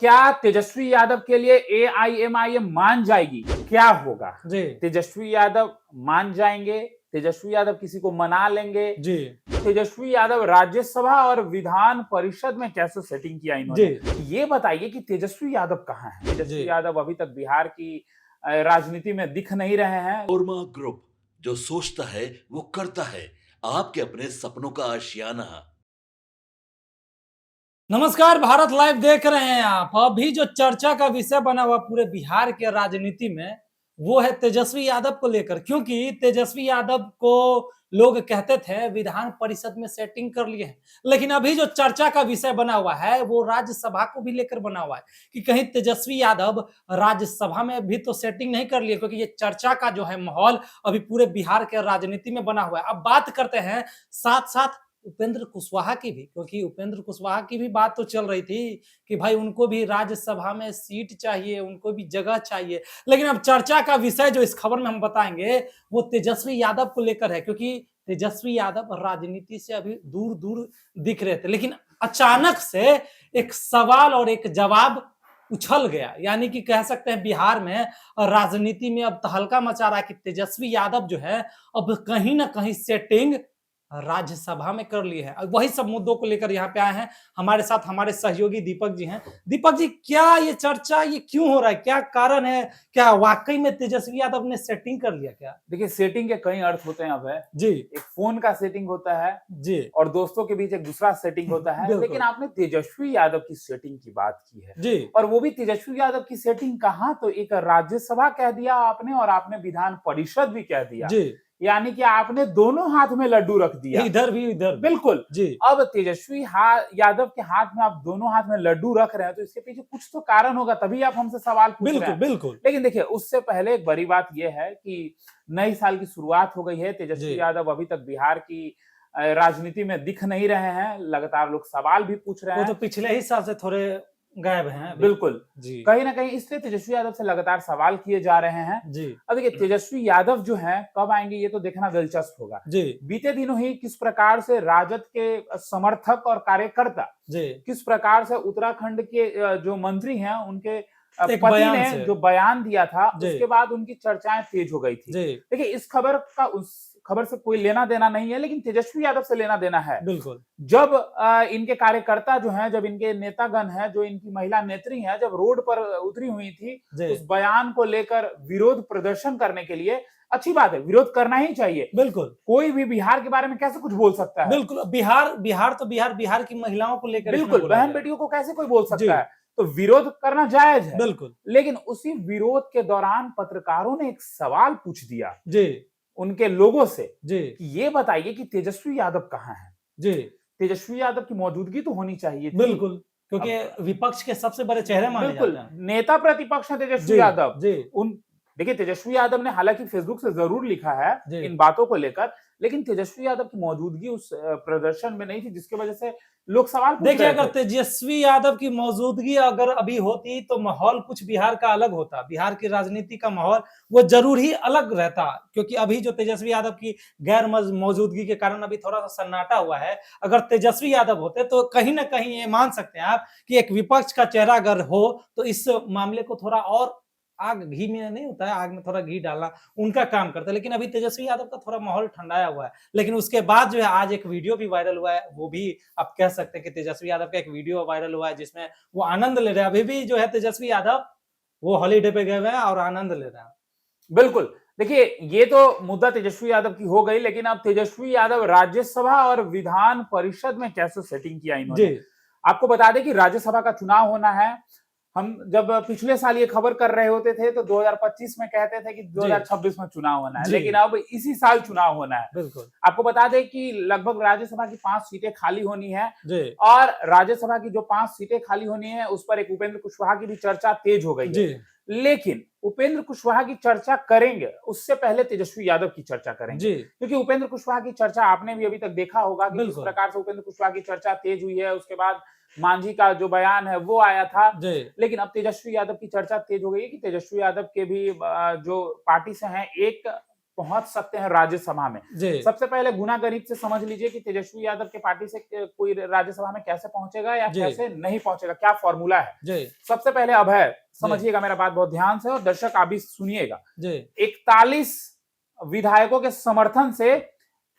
क्या तेजस्वी यादव के लिए एआईएमआईएम मान जाएगी? क्या होगा? जी तेजस्वी यादव मान जाएंगे? तेजस्वी यादव किसी को मना लेंगे? जी तेजस्वी यादव राज्यसभा और विधान परिषद में कैसे सेटिंग किया जी इन्होंने? ये बताइए कि तेजस्वी यादव कहाँ है? जी तेजस्वी यादव अभी तक बिहार की राजनीति में दिख नहीं रहे हैं। कोरमा ग्रुप जो सोचता है वो करता है। आपके अपने सपनों का आशियाना। नमस्कार, भारत लाइव देख रहे हैं आप। अभी जो चर्चा का विषय बना हुआ पूरे बिहार के राजनीति में वो है तेजस्वी यादव को लेकर, क्योंकि तेजस्वी यादव को लोग कहते थे विधान परिषद में सेटिंग कर लिए हैं, लेकिन अभी जो चर्चा का विषय बना हुआ है वो राज्यसभा को भी लेकर बना हुआ है कि कहीं तेजस्वी यादव राज्यसभा में भी तो सेटिंग नहीं कर लिए, क्योंकि ये चर्चा का जो है माहौल अभी पूरे बिहार के राजनीति में बना हुआ है। अब बात करते हैं साथ साथ उपेंद्र कुशवाहा की भी, क्योंकि उपेंद्र कुशवाहा की भी बात तो चल रही थी कि भाई उनको भी राज्यसभा में सीट चाहिए, उनको भी जगह चाहिए। लेकिन अब चर्चा का विषय जो इस खबर में हम बताएंगे वो तेजस्वी यादव को लेकर है, क्योंकि तेजस्वी यादव राजनीति से अभी दूर दूर दिख रहे थे, लेकिन अचानक से एक सवाल और एक जवाब उछल गया। यानी कि कह सकते हैं बिहार में राजनीति में अब तहलका मचा रहा है कि तेजस्वी यादव जो है अब कहीं ना कहीं सेटिंग राज्यसभा में कर लिए हैं। वही सब मुद्दों को लेकर यहाँ पे आए हैं। हमारे साथ हमारे सहयोगी दीपक जी हैं। दीपक जी, क्या ये चर्चा ये क्यों हो रहा है, क्या कारण है? क्या वाकई में तेजस्वी यादव ने सेटिंग कर लिया क्या? देखिए, सेटिंग के कई अर्थ होते हैं। अब है जी एक फोन का सेटिंग होता है जी और दोस्तों के बीच एक दूसरा सेटिंग होता है, लेकिन आपने तेजस्वी यादव की सेटिंग की बात की है जी और वो भी तेजस्वी यादव की सेटिंग कहाँ, तो एक राज्यसभा कह दिया आपने और आपने विधान परिषद भी कह दिया। जी यानी कि आपने दोनों हाथ में लड्डू रख दिया। इधर भी इधर भी। बिल्कुल। जी अब तेजस्वी यादव के हाथ में आप दोनों हाथ में लड्डू रख रहे हैं, तो इसके पीछे कुछ तो कारण होगा, तभी आप हमसे सवाल पूछ रहे बिल्कुल हैं। बिल्कुल। लेकिन देखिए, उससे पहले एक बड़ी बात यह है कि नई साल की शुरुआत हो गई है। तेजस्वी जी यादव अभी तक बिहार की राजनीति में दिख नहीं रहे हैं। लगातार लोग सवाल भी पूछ रहे वो हैं। तो पिछले ही साल से थोड़े गायब हैं अभी। बिल्कुल। जी कहीं ना कहीं इसलिए तेजस्वी यादव से लगातार सवाल किए जा रहे हैं। जी अब देखिए, तेजस्वी यादव जो हैं कब आएंगे ये तो देखना दिलचस्प होगा। जी बीते दिनों ही किस प्रकार से राजद के समर्थक और कार्यकर्ता जी किस प्रकार से उत्तराखंड के जो मंत्री हैं उनके एक पति बयान ने से। जो बयान दिया था, जी उसके बाद उनकी चर्चाएं तेज हो गई थी। जी देखिए, इस खबर का उस खबर से कोई लेना देना नहीं है, लेकिन तेजस्वी यादव से लेना देना है। बिल्कुल। जब इनके कार्यकर्ता जो हैं, जब इनके नेतागण हैं, जो इनकी महिला नेत्री हैं, जब रोड पर उतरी हुई थी जी उस बयान को लेकर विरोध प्रदर्शन करने के लिए, अच्छी बात है, विरोध करना ही चाहिए। बिल्कुल कोई भी बिहार के बारे में कैसे कुछ बोल सकता है? बिल्कुल। बिहार बिहार तो बिहार की महिलाओं को लेकर इसमें बिल्कुल, बोला बहन गया। बेटियों को कैसे कोई बोल जी सकता है? तो विरोध करना जायज है। बिल्कुल। लेकिन उसी विरोध के दौरान पत्रकारों ने एक सवाल पूछ दिया जी उनके लोगों से जी कि ये बताइए कि तेजस्वी यादव कहाँ हैं? जी तेजस्वी यादव की मौजूदगी तो होनी चाहिए थी। बिल्कुल, क्योंकि अब विपक्ष के सबसे बड़े चेहरे माने बिल्कुल, जाते हैं। नेता प्रतिपक्ष है तेजस्वी जी यादव। जी उन देखिए, तेजस्वी यादव ने हालांकि फेसबुक से जरूर लिखा है जी इन बातों को लेकर, लेकिन तेजस्वी यादव की मौजूदगी उस प्रदर्शन में नहीं थी, जिसकी वजह से लोग सवाल पूछ देखिए, रहे अगर थे। तेजस्वी यादव की मौजूदगी अगर अभी होती तो माहौल कुछ बिहार का अलग होता। बिहार की राजनीति का माहौल वो जरूर ही अलग रहता, क्योंकि अभी जो तेजस्वी यादव की गैर मौजूदगी के कारण अभी थोड़ा सा सन्नाटा हुआ है। अगर तेजस्वी यादव होते तो कहीं ना कहीं ये मान सकते हैं आप कि एक विपक्ष का चेहरा अगर हो तो इस मामले को थोड़ा और आग घी में नहीं होता है, आग में थोड़ा घी डालना उनका काम करता है। लेकिन अभी तेजस्वी यादव का थोड़ा माहौल ठंडाया हुआ है। लेकिन उसके बाद जो है आज एक वीडियो भी वायरल हुआ है, वो भी आप कह सकते हैं कि तेजस्वी यादव का एक वीडियो वायरल हुआ है जिसमें वो आनंद ले रहे हैं। अभी भी जो है तेजस्वी यादव वो हॉलीडे पे गए हुए हैं और आनंद ले रहे हैं। बिल्कुल। देखिए, ये तो मुद्दा तेजस्वी यादव की हो गई, लेकिन अब तेजस्वी यादव राज्यसभा और विधान परिषद में कैसे सेटिंग किया जी इन्होंने? आपको बता दें कि राज्यसभा का चुनाव होना है। हम जब पिछले साल ये खबर कर रहे होते थे तो 2025 में कहते थे कि जी 2026 में चुनाव होना है, जी लेकिन अब इसी साल चुनाव होना है। बिल्कुल। आपको बता दें कि लगभग राज्यसभा की 5 सीटें खाली होनी है जी और राज्यसभा की जो 5 सीटें खाली होनी है, उस पर एक उपेंद्र कुशवाहा की भी चर्चा तेज हो गई है। जी लेकिन उपेंद्र कुशवाहा की चर्चा करेंगे, उससे पहले तेजस्वी यादव की चर्चा करेंगे, जी क्योंकि उपेंद्र कुशवाहा की चर्चा आपने भी अभी तक देखा होगा कि किस बिल्कुल। प्रकार से उपेंद्र कुशवाहा की चर्चा तेज हुई है। उसके बाद मांझी का जो बयान है वो आया था, जी लेकिन अब तेजस्वी यादव की चर्चा तेज हो गई है कि तेजस्वी यादव के भी जो पार्टी से हैं एक पहुंच सकते हैं राज्यसभा में। जी सबसे पहले गुना गणित से समझ लीजिए कि तेजस्वी यादव के पार्टी से कोई राज्यसभा में कैसे पहुंचेगा या जी। कैसे नहीं पहुंचेगा, क्या फॉर्मूला है। जी सबसे पहले अभय समझिएगा मेरा बात बहुत ध्यान से, और दर्शक आप भी सुनिएगा। जी 41 विधायकों के समर्थन से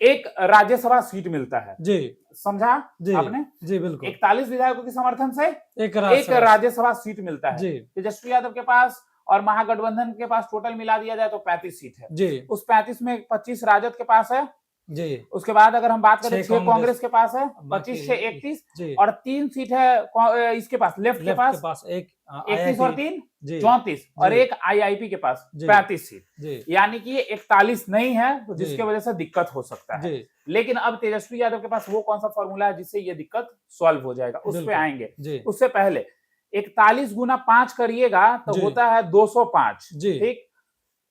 एक राज्यसभा सीट मिलता है। जी समझा जी आपने? जी बिल्कुल 41 विधायकों के समर्थन से एक एक राज्यसभा सीट मिलता है। जी तेजस्वी यादव के पास और महागठबंधन के पास टोटल मिला दिया जाए तो 35 सीट है। जी उस 35 में 25 राजद के पास है। जी उसके बाद अगर हम बात करें 6 6 कांग्रेस के पास है, बाकी 25 से 31, जी और 3 सीट है इसके पास, लेफ्ट के पास एक 31 और 3 जी 34, और जी। एक आईआईपी के पास जी। 35 सीट। जी यानी कि ये 41 नहीं है, तो जी। जिसके वजह से दिक्कत हो सकता है। जी लेकिन अब तेजस्वी यादव के पास वो कौन सा फॉर्मूला है जिससे ये दिक्कत सॉल्व हो जाएगा, उस पे बिल्कुल। आएंगे। जी उससे पहले 41 गुना 5 करिएगा तो जी। होता है 205। जी ठीक,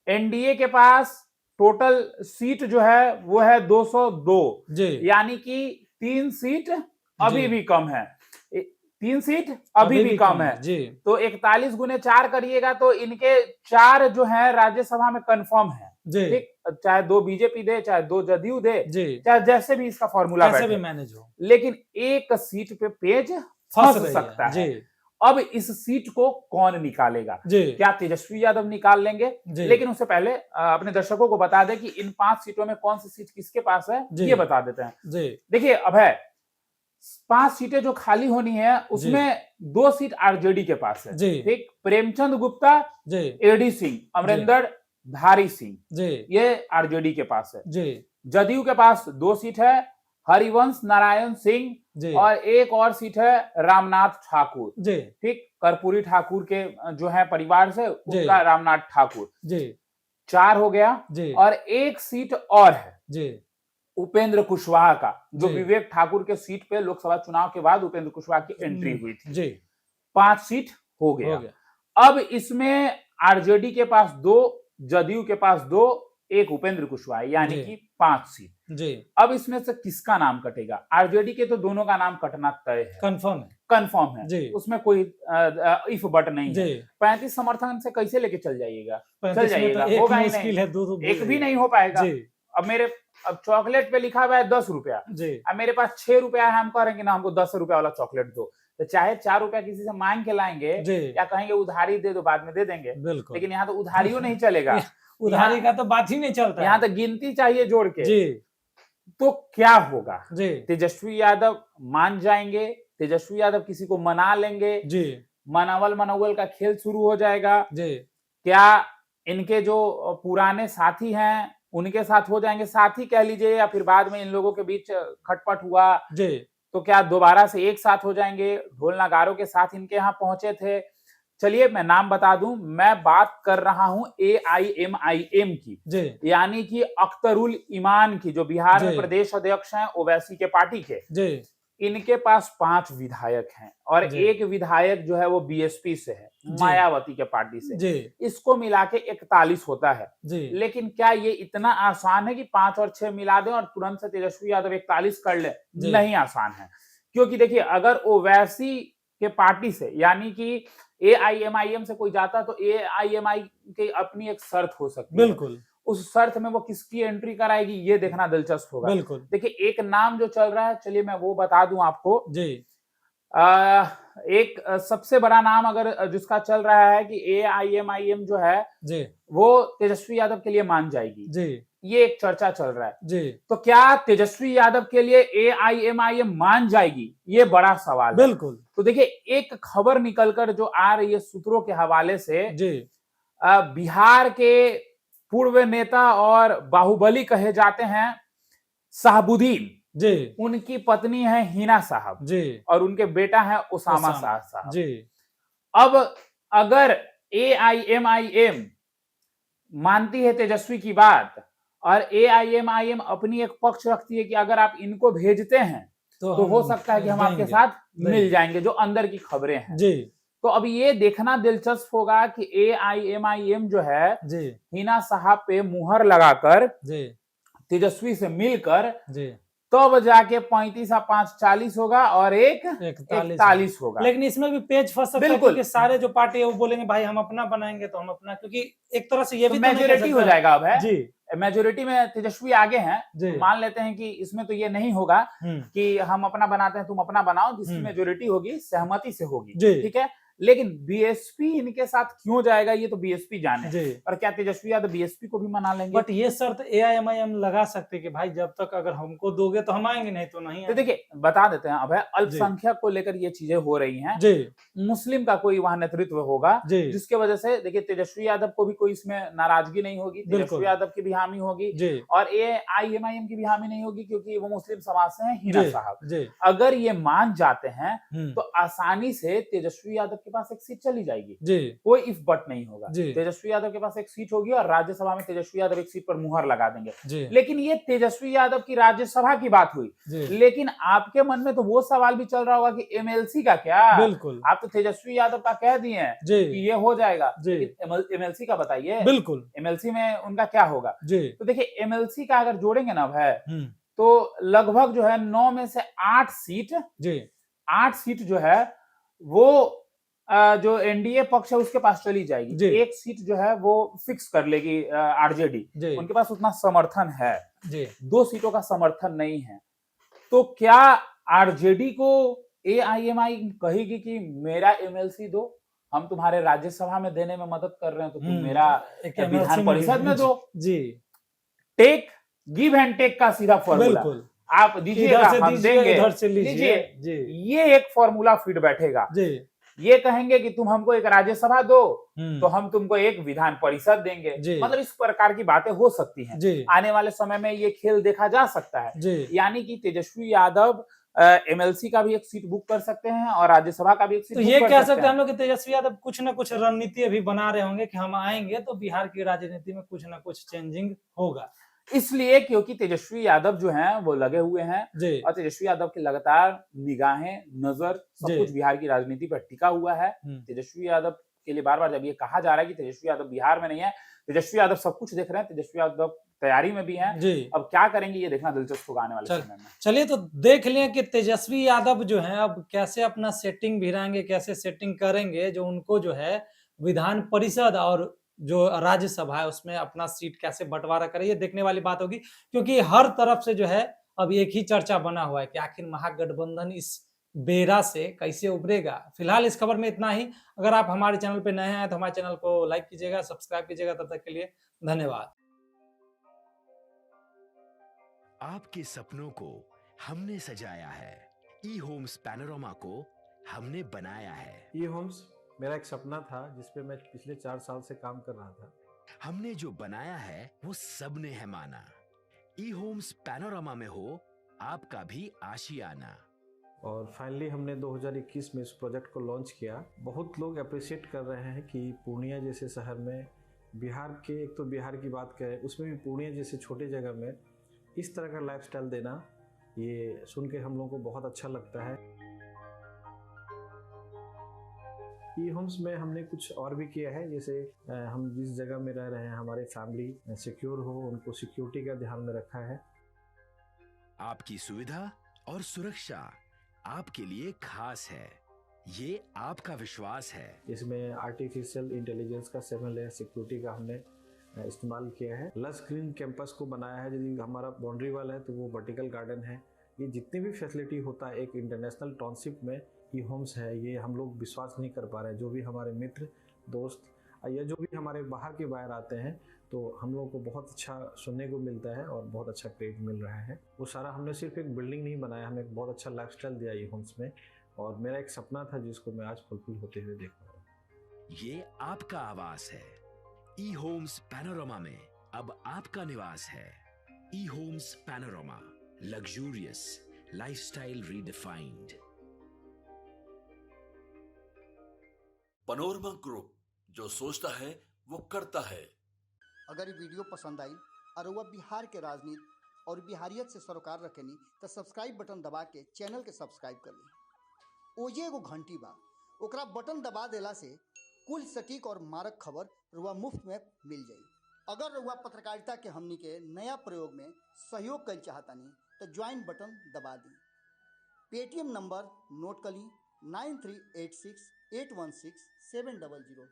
एनडीए के पास टोटल सीट जो है वो है 202, जी यानी कि 3 सीट अभी जी। भी कम है। 3 सीट अभी भी कम है। जी तो 41 गुने 4 करिएगा तो इनके 4 जो है राज्यसभा में कंफर्म है। जी ठीक, चाहे 2 बीजेपी दे, चाहे 2 जदयू दे, जी चाहे जैसे भी इसका फॉर्मूला कैसे भी बैठे, मैनेज हो, लेकिन एक सीट पे पेज फंस फंस रही सकता है। जी अब इस सीट को कौन निकालेगा? जी क्या तेजस्वी यादव निकाल लेंगे? जी लेकिन उससे पहले अपने दर्शकों को बता दें कि इन 5 सीटों में कौन सी सीट किसके पास है, जी। ये बता देते हैं। जी देखिए अभय, 5 सीटें जो खाली होनी है उसमें 2 सीट आरजेडी के पास है। जी ठीक, प्रेमचंद गुप्ता, जी एडी सिंह, अमरिंदर धारी सिंह, जी ये आरजेडी के पास है। जी जदयू के पास 2 सीट है, हरिवंश नारायण सिंह, जी और एक और सीट है रामनाथ ठाकुर। जी ठीक, कर्पूरी ठाकुर के जो है परिवार से जी। उनका रामनाथ ठाकुर। जी 4 हो गया। जी और एक सीट और है जी उपेंद्र कुशवाहा का, जो जी। विवेक ठाकुर के सीट पे लोकसभा चुनाव के बाद उपेंद्र कुशवाहा की एंट्री हुई थी। जी 5 सीट हो हो गया। गया अब इसमें आरजेडी के पास 2, जदयू के पास 2, एक उपेंद्र कुशवाहा, यानी जी। कि 5 सीट। जी अब इसमें से किसका नाम कटेगा? आरजेडी के तो दोनों का नाम कटना तय है, कंफर्म है कंफर्म है जी। उसमें कोई इफ बट नहीं जी है। 35 समर्थन से कैसे लेके चल जाइएगा? 35 में तो एक होगा ही मुश्किल नहीं, है, दो एक भी नहीं हो पाएगा। जी अब चॉकलेट पे लिखा हुआ है 10 रुपया, जी अब मेरे पास 6 रुपया है, हम कह रहे हैं कि ना हमको 10 रुपया वाला चॉकलेट दो, तो चाहे 4 रुपया किसी से मांग के लाएंगे जी या कहेंगे उधारी दे दो, बाद में दे देंगे। बिल्कुल, लेकिन यहाँ तो उधारियों नहीं चलेगा, उधारी का तो बात ही नहीं चलता यहाँ तो गिनती चाहिए जोड़ के। जी तो क्या होगा? जी तेजस्वी यादव मान जाएंगे, तेजस्वी यादव किसी को मना लेंगे, जी मनावल का खेल शुरू हो जाएगा। जी क्या इनके जो पुराने साथी हैं उनके साथ हो जाएंगे, साथी कह लीजिए, या फिर बाद में इन लोगों के बीच खटपट हुआ जी तो क्या दोबारा से एक साथ हो जाएंगे? ढोल नगारों के साथ इनके यहाँ पहुंचे थे। चलिए मैं नाम बता दूं, मैं बात कर रहा हूं AIMIM की, जी यानी कि अख्तरुल ईमान की, जो बिहार में जी। प्रदेश अध्यक्ष हैं ओवैसी के पार्टी के। जी इनके पास 5 विधायक हैं और जी। एक विधायक जो है वो बीएसपी से है, जी। मायावती के पार्टी से। जी इसको मिला के 41 होता है। जी लेकिन क्या ये इतना आसान है कि 5 और 6 मिला दें और तुरंत से तेजस्वी यादव 41 कर ले? जी। नहीं आसान है, क्योंकि देखिए अगर ओवैसी के पार्टी से यानी कि AIMIM से कोई जाता तो AIMI की अपनी एक शर्त हो सकती है। बिल्कुल उस शर्त में वो किसकी एंट्री कराएगी ये देखना दिलचस्प होगा। बिल्कुल देखिए एक नाम जो चल रहा है, चलिए मैं वो बता दूं आपको। जी एक सबसे बड़ा नाम अगर जिसका चल रहा है कि AIMIM जो है जी वो तेजस्वी यादव के लिए मान जाएगी, जी ये एक चर्चा चल रहा है। जी तो क्या तेजस्वी यादव के लिए AIMIM मान जाएगी? ये बड़ा सवाल है। बिल्कुल तो देखिए एक खबर निकलकर जो आ रही है सूत्रों के हवाले से, जी बिहार के पूर्व नेता और बाहुबली कहे जाते हैं साहबुद्दीन, जी उनकी पत्नी है हिना साहब जी और उनके बेटा है ओसामा साहब। जी अब अगर AIMIM मानती है तेजस्वी की बात और AIMIM अपनी एक पक्ष रखती है कि अगर आप इनको भेजते हैं तो हो सकता है कि हम आपके साथ मिल जाएंगे, जो अंदर की खबरें हैं। जी तो अब ये देखना दिलचस्प होगा कि AIMIM जो है जी हिना साहब पे मुहर लगाकर जी तेजस्वी से मिलकर जी तब जाके 35 और 5 40 होगा और एक 41 होगा। लेकिन इसमें भी पेज फंस सकता है बिल्कुल। क्योंकि सारे जो पार्टी है वो बोलेंगे भाई हम अपना बनाएंगे तो हम अपना, क्योंकि एक तरह से ये तो भी तो नहीं कह मेजोरिटी हो सकते। जाएगा अब है जी मेजोरिटी में तेजस्वी आगे हैं। जी। तो मान लेते हैं कि इसमें तो ये नहीं होगा कि हम अपना बनाते हैं तुम अपना बनाओ, जिसकी मेजोरिटी होगी सहमति से होगी, जी। ठीक है। लेकिन बीएसपी इनके साथ क्यों जाएगा ये तो बीएसपी जाने। जी। और क्या तेजस्वी यादव बीएसपी को भी मना लेंगे? बट ये शर्त एआईएमआईएम लगा सकते कि भाई जब तक अगर हमको दोगे तो हम आएंगे, नहीं तो नहीं तो आएंगे। देखिए बता देते हैं अब है अल्पसंख्यक को लेकर ये चीजें हो रही हैं। जी मुस्लिम का कोई वहां नेतृत्व होगा जी जिसके वजह से देखिए तेजस्वी यादव को भी कोई इसमें नाराजगी नहीं होगी, बिल्कुल। तेजस्वी यादव की भी हामी होगी जी और एआईएमआईएम की भी हामी नहीं होगी क्योंकि वो मुस्लिम समाज से हैं, हिना जी साहब। जी अगर ये मान जाते हैं हम्म, तो आसानी से तेजस्वी यादव के पास एक सीट चली जाएगी, जी कोई इफ बट नहीं होगा। जी। तेजस्वी यादव के पास एक सीट होगी और राज्यसभा में तेजस्वी यादव एक सीट पर मुहर लगा देंगे। जी लेकिन ये तेजस्वी यादव की राज्यसभा की बात हुई, जी लेकिन आपके मन में तो वो सवाल भी चल रहा होगा कि एमएलसी का क्या। बिल्कुल आप तो तेजस्वी यादव का कह दिए हैं जी कि ये हो जाएगा, जी। लेकिन एमएलसी का बताइए, बिल्कुल एमएलसी में उनका क्या होगा। जी तो देखिए एमएलसी का अगर जोड़ेंगे ना भाई हम्म, तो लगभग जो है 9 में से 8 सीट, जी 8 सीट जो है वो जो एनडीए पक्ष है उसके पास चली जाएगी। जी। एक सीट जो है वो फिक्स कर लेगी आरजेडी, जी उनके पास उतना समर्थन है। जी 2 सीटों का समर्थन नहीं है। तो क्या आरजेडी को एआईएमआई कहेगी कि मेरा एमएलसी दो, हम तुम्हारे राज्यसभा में देने में मदद कर रहे हैं तो तुम मेरा एक विधान परिषद में दो। जी टेक गिव एंड टेक का सीधा फॉर्मूला, बिल्कुल। आप दीजिएगा इधर से हम दीजिए, देंगे, इधर से लीजिए। जी ये एक फॉर्मूला फिट बैठेगा। जी ये कहेंगे कि तुम हमको एक राज्यसभा दो तो हम्म, हम तुमको एक विधान परिषद देंगे। जी। मतलब इस प्रकार की बातें हो सकती हैं। जी आने वाले समय में ये खेल देखा जा सकता है। जी यानी कि तेजस्वी यादव एमएलसी का भी एक सीट बुक कर सकते हैं और राज्यसभा का भी एक सीट तो बुक ये कर कह सकते सकते हैं हैं। हम लोग कि तेजस्वी यादव कुछ ना कुछ रणनीति अभी बना रहे होंगे कि हम आएंगे तो बिहार की राजनीति में कुछ ना कुछ चेंजिंग होगा। इसलिए क्योंकि तेजस्वी यादव जो हैं वो लगे हुए हैं जी और तेजस्वी यादव की लगातार निगाहें, नजर सब जी। कुछ बिहार की राजनीति पर टिका हुआ है। तेजस्वी यादव के लिए बार बार जब ये कहा जा रहा है कि तेजस्वी यादव बिहार में नहीं है, तेजस्वी यादव सब कुछ देख रहे हैं, तेजस्वी यादव तैयारी में भी हैं। जी अब क्या करेंगे ये देखना दिलचस्प होगा आने वाले चल- समय में। चलिए तो देख लें कि तेजस्वी यादव जो है अब कैसे अपना सेटिंग भिड़ाएंगे, कैसे सेटिंग करेंगे जो उनको जो है विधान परिषद और जो राज्यसभा है उसमें अपना सीट कैसे बंटवारा करे, ये देखने वाली बात होगी। क्योंकि हर तरफ से जो है अब एक ही चर्चा बना हुआ है कि आखिर महागठबंधन इस बेरा से कैसे उभरेगा। फिलहाल इस खबर में इतना ही। अगर आप हमारे चैनल पे नए हैं तो हमारे चैनल को लाइक कीजिएगा, सब्सक्राइब कीजिएगा। तब तक के लिए धन्यवाद। आपके सपनों को हमने सजाया है, ई होम्स पैनोरामा को हमने बनाया है। ई होम्स मेरा एक सपना था जिस पे मैं पिछले 4 साल से काम कर रहा था। हमने जो बनाया है वो सबने है माना। ई होम्स पैनोरामा में हो आपका भी आशियाना। और फाइनली हमने 2021 में इस प्रोजेक्ट को लॉन्च किया। बहुत लोग अप्रिशिएट कर रहे हैं कि पूर्णिया जैसे शहर में, बिहार के, एक तो बिहार की बात करें उसमें भी पूर्णिया जैसे छोटे जगह में इस तरह का लाइफस्टाइल देना, ये सुन के हम लोगों को बहुत अच्छा लगता है। ई होम्स में हमने कुछ और भी किया है, जैसे हम जिस जगह में रह रहे हैं हमारे फैमिली सिक्योर हो, उनको सिक्योरिटी का ध्यान में रखा है। आपकी सुविधा और सुरक्षा आपके लिए खास है, ये आपका विश्वास है। इसमें आर्टिफिशियल इंटेलिजेंस का 7 लेयर सिक्योरिटी का हमने इस्तेमाल किया है। लस ग्रीन कैंपस को बनाया है। यदि हमारा बाउंड्री वाल है तो वो वर्टिकल गार्डन है। ये जितनी भी फैसिलिटी होता है एक इंटरनेशनल टाउनशिप में ई होम्स है, ये हम लोग विश्वास नहीं कर पा रहे हैं। जो भी हमारे मित्र, दोस्त या जो भी हमारे बाहर के बाहर आते हैं तो हम लोगों को बहुत अच्छा सुनने को मिलता है और बहुत अच्छा क्रेडिट मिल रहा है। वो सारा हमने सिर्फ एक बिल्डिंग नहीं बनाया, हमें एक बहुत अच्छा लाइफस्टाइल दिया ई होम्स में, और मेरा एक सपना था जिसको मैं आज फुलफिल होते हुए देख रहा हूँ। ये आपका आवास है। ई होम्स पैनोरामा में अब आपका निवास है। E homes panorama, luxurious lifestyle redefined. Panorama group, जो सोचता है वो करता है। अगर ये वीडियो पसंद आई और वह बिहार के राजनीति और बिहारियत से सरोकार रखेनी तो सब्सक्राइब बटन दबा के चैनल के सब्सक्राइब कर ली। ओजे एगो घंटी बा, ओकरा बटन दबा देला से कुल सटीक और मारक खबर रुआ मुफ्त में मिल जाई। अगर रुआ पत्रकारिता के हमनी के नया प्रयोग में सहयोग कर चाहतानी तो ज्वाइन बटन दबा दी। पेटीएम नंबर नोट कर ली 9386816700।